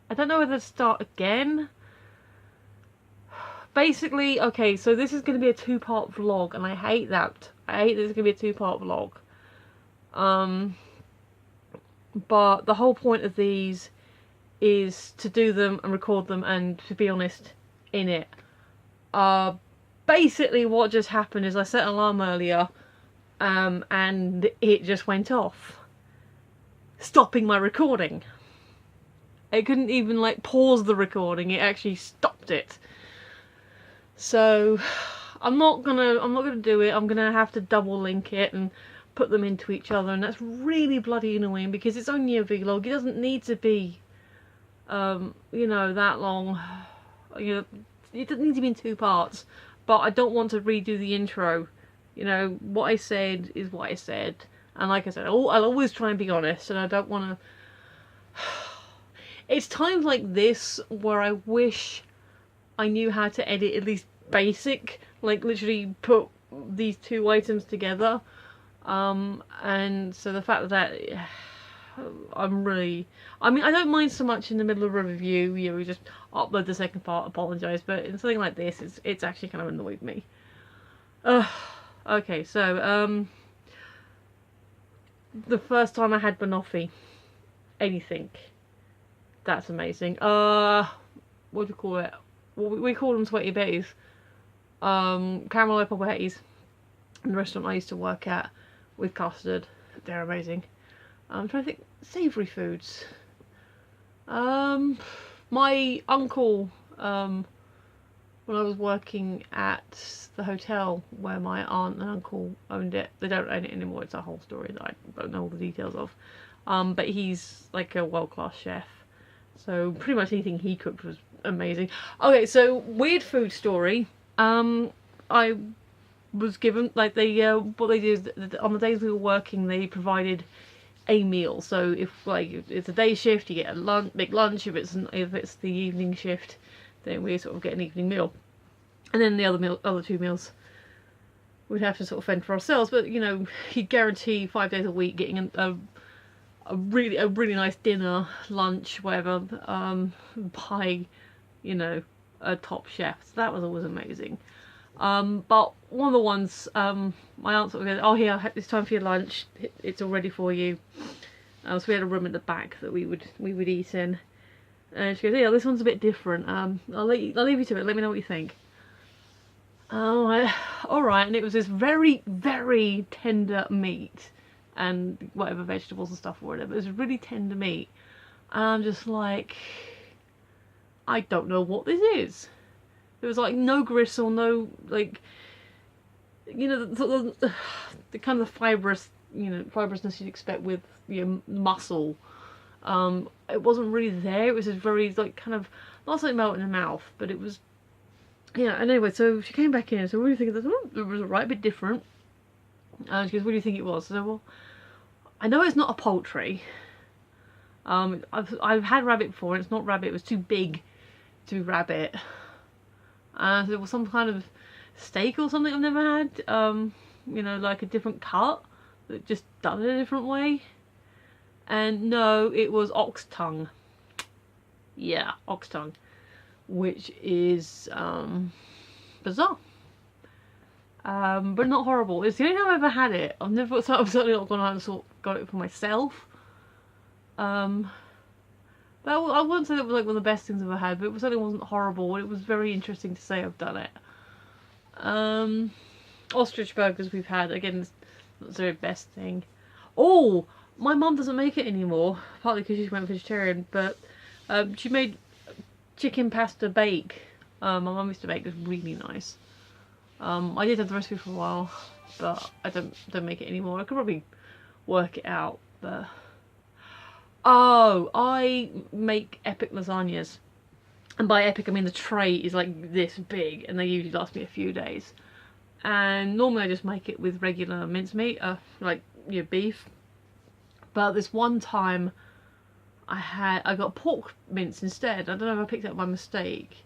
I don't know whether to start again. Basically, okay, so this is going to be a two-part vlog, and I hate that. I hate that it's going to be a two-part vlog. But the whole point of these is to do them and record them and, to be honest, in it. Basically what just happened is I set an alarm earlier, and it just went off, stopping my recording. It couldn't even like pause the recording, it actually stopped it. So I'm not gonna do it. I'm gonna have to double link it and put them into each other, and that's really bloody annoying because it's only a vlog. It doesn't need to be you know, that long. You know, it doesn't need to be in two parts, but I don't want to redo the intro. You know, what I said is what I said, and like I said, I'll always try and be honest, and I don't want to. It's times like this where I wish I knew how to edit at least basic, like literally put these two items together. And so the fact that I'm really, I mean, I don't mind so much in the middle of a review, you know, we just upload the second part, apologise, but in something like this, it's actually kind of annoyed me. Okay, so, the first time I had banoffee, anything, that's amazing. What do you call it? Well, we call them sweaty betties. Caramel apple betties in the restaurant I used to work at with custard. They're amazing. I'm trying to think, savoury foods. My uncle, when I was working at the hotel where my aunt and uncle owned it, they don't own it anymore, it's a whole story that I don't know all the details of. But he's like a world-class chef. So pretty much anything he cooked was amazing. Okay, so weird food story. I was given, like, they what they do is on the days we were working, they provided a meal. So if like it's a day shift, you get a big lunch. If it's the evening shift, then we sort of get an evening meal, and then the other two meals we'd have to sort of fend for ourselves. But you know, you guarantee 5 days a week getting a really nice dinner, lunch, whatever, by, you know, a top chef. So that was always amazing. But one of the ones, my aunt sort of goes, "Oh, here, it's time for your lunch. It's all ready for you." So we had a room at the back that we would eat in. And she goes, "Yeah, this one's a bit different. I'll leave you to it. Let me know what you think." All right. And it was this very, very tender meat and whatever vegetables and stuff were in it. But it was really tender meat. And I'm just like, I don't know what this is. There was like no gristle, no, like, you know, the kind of fibrous, you know, fibrousness you'd expect with, you know, muscle. It wasn't really there. It was just very, like, kind of not something melt in the mouth, but it was, yeah. And anyway, so she came back in. So what do you think of this? Oh, it was alright, a bit different. She goes, "What do you think it was?" So, well, I know it's not a poultry. I've had rabbit before, and it's not rabbit. It was too big to be rabbit. So there was some kind of steak or something I've never had. You know, like a different cut that just done it a different way. And no, it was ox tongue. Yeah, ox tongue, which is bizarre. But not horrible. It's the only time I've ever had it. I've certainly not gone out and got it for myself. But I wouldn't say that was like one of the best things I've ever had, but it certainly wasn't horrible. It was very interesting to say I've done it. Ostrich burgers we've had, again, it's not the very best thing. Oh, my mum doesn't make it anymore, partly because she went vegetarian, but she made chicken pasta bake. My mum used to make it, was really nice. I did have the recipe for a while, but I don't make it anymore. I could probably work it out, but... Oh, I make epic lasagnas. And by epic, I mean the tray is like this big, and they usually last me a few days. And normally I just make it with regular mincemeat, like, you know, beef. But this one time, I got pork mince instead. I don't know if I picked it up by mistake,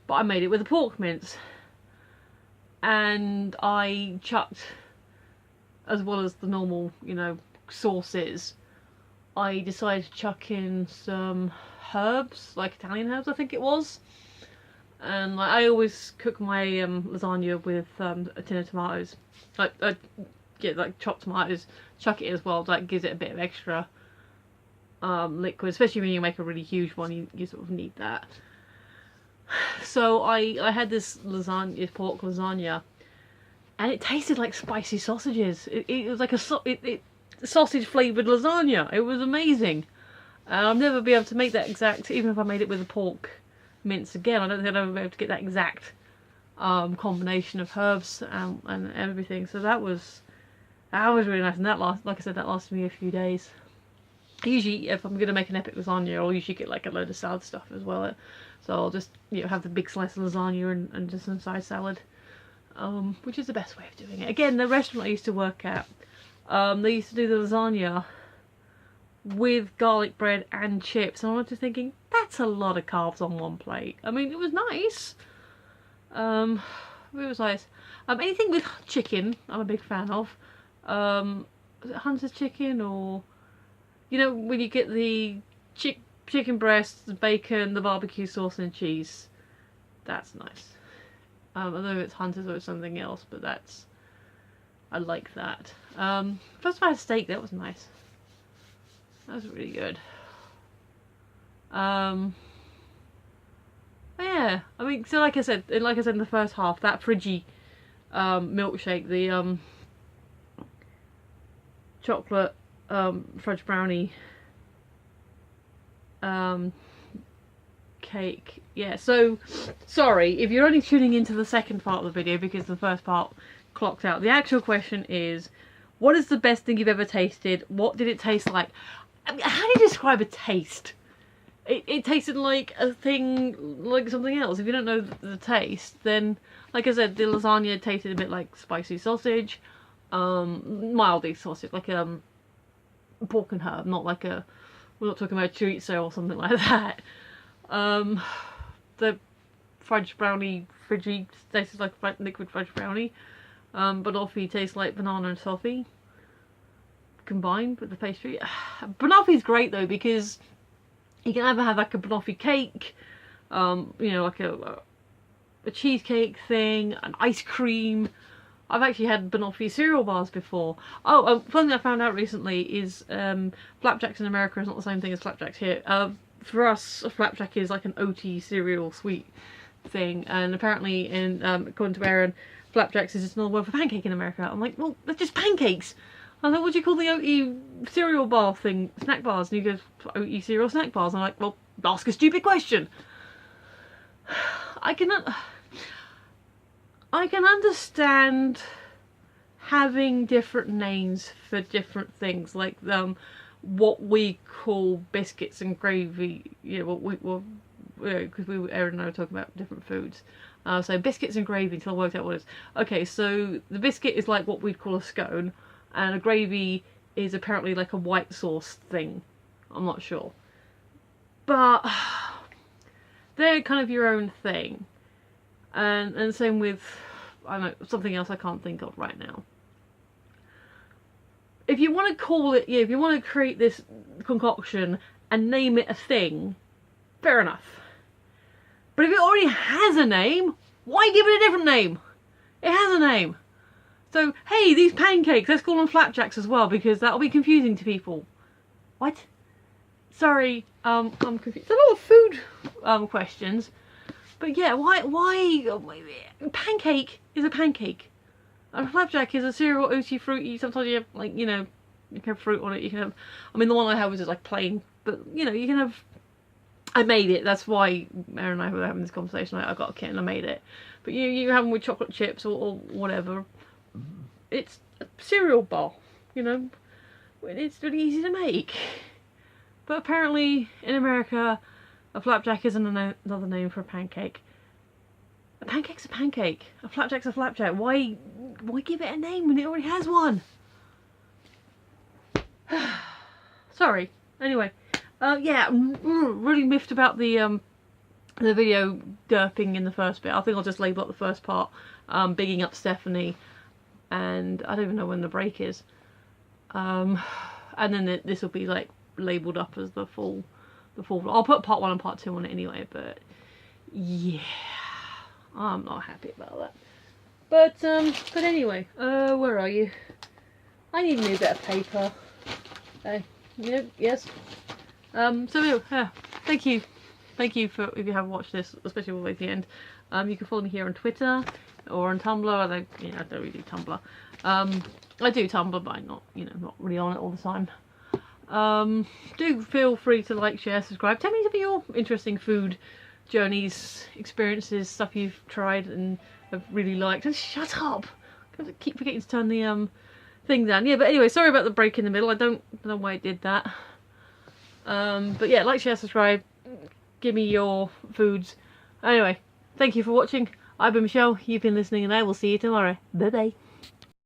but I made it with a pork mince. And I chucked, as well as the normal, you know, sauces, I decided to chuck in some herbs, like Italian herbs, I think it was. And like, I always cook my lasagna with a tin of tomatoes. Like, get like chopped tomatoes, chuck it in as well. That gives it a bit of extra liquid, especially when you make a really huge one. You sort of need that. So I had this lasagna, this pork lasagna, and it tasted like spicy sausages. It was like a sausage flavoured lasagna. It was amazing. I'll never be able to make that exact, even if I made it with a pork mince again. I don't think I'd ever be able to get that exact combination of herbs and everything. So that was really nice, and like I said, that lasted me a few days. Usually, if I'm going to make an epic lasagna, I'll usually get like a load of salad stuff as well. So I'll just have the big slice of lasagna and just some side salad, which is the best way of doing it. Again, the restaurant I used to work at, they used to do the lasagna with garlic bread and chips, and I was just thinking, that's a lot of carbs on one plate. I mean, it was nice. It was nice. Anything with chicken, I'm a big fan of. Is it Hunter's chicken, or when you get the chicken breasts, the bacon, the barbecue sauce and cheese, that's nice. I don't know if it's Hunter's or it's something else, but I like that. First I had steak, that was nice. That was really good. Yeah, I mean, so like I said in the first half, that fridgy milkshake, the chocolate fudge brownie cake. Yeah, so sorry if you're only tuning into the second part of the video because the first part clocked out. The actual question is, what is the best thing you've ever tasted? What did it taste like? I mean, how do you describe a taste? It tasted like a thing, like something else. If you don't know the taste, then, like I said, the lasagna tasted a bit like spicy sausage, mildly sausage, like pork and herb, not like we're not talking about chorizo or something like that. The fudge brownie fridgy tasted like liquid fudge brownie. Banoffee tastes like banana and toffee combined with the pastry. Banoffee's great though, because you can either have like a banoffee cake, like a cheesecake thing, an ice cream. I've actually had banoffee cereal bars before. Oh, something I found out recently is flapjacks in America is not the same thing as flapjacks here. For us, a flapjack is like an oaty cereal sweet thing, and apparently, according to Aaron, flapjacks is just another word for pancake in America. I'm like, well, they're just pancakes. I was like, what do you call the oaty cereal bar thing? Snack bars? And he goes, oaty cereal snack bars. And I'm like, well, ask a stupid question. I can understand having different names for different things, like what we call biscuits and gravy. Because Aaron and I were talking about different foods. So biscuits and gravy until I worked out what it is. Okay, so the biscuit is like what we'd call a scone, and a gravy is apparently like a white sauce thing. I'm not sure. But they're kind of your own thing. And same with, I don't know, something else I can't think of right now. If you want to call it, if you want to create this concoction and name it a thing, fair enough. But if it already has a name, why give it a different name? It has a name. So, hey, these pancakes, let's call them flapjacks as well, because that'll be confusing to people. What? Sorry, I'm confused. There's a lot of food questions. But yeah, why pancake is a pancake. A flapjack is a cereal, oaty, fruity. Sometimes you have, like, you can have fruit on it. You can have, I mean, the one I have was just like plain, but you can have, I made it. That's why Aaron and I were having this conversation. I got a kit and I made it. But you have them with chocolate chips or whatever. It's a cereal bar, it's really easy to make. But apparently in America, a flapjack isn't another name for a pancake. A pancake's a pancake. A flapjack's a flapjack. Why give it a name when it already has one? Sorry. Anyway, yeah, I'm really miffed about the video derping in the first bit. I think I'll just label up the first part, bigging up Stephanie, and I don't even know when the break is. And then this will be like labelled up as the full. I'll put part 1 and part 2 on it anyway, but yeah, I'm not happy about that. But anyway, where are you? I need a new bit of paper. Yes. So yeah, thank you for, if you haven't watched this, especially all the way to the end. You can follow me here on Twitter or on Tumblr. I don't really do Tumblr. I do Tumblr, but I'm not, not really on it all the time. Do feel free to like, share, subscribe. Tell me about your interesting food journeys, experiences, stuff you've tried and have really liked. And shut up! I keep forgetting to turn the thing down. Yeah, but anyway, sorry about the break in the middle. I don't know why I did that. But yeah, like, share, subscribe. Give me your foods. Anyway, thank you for watching. I've been Michelle. You've been listening, and I will see you tomorrow. Bye bye.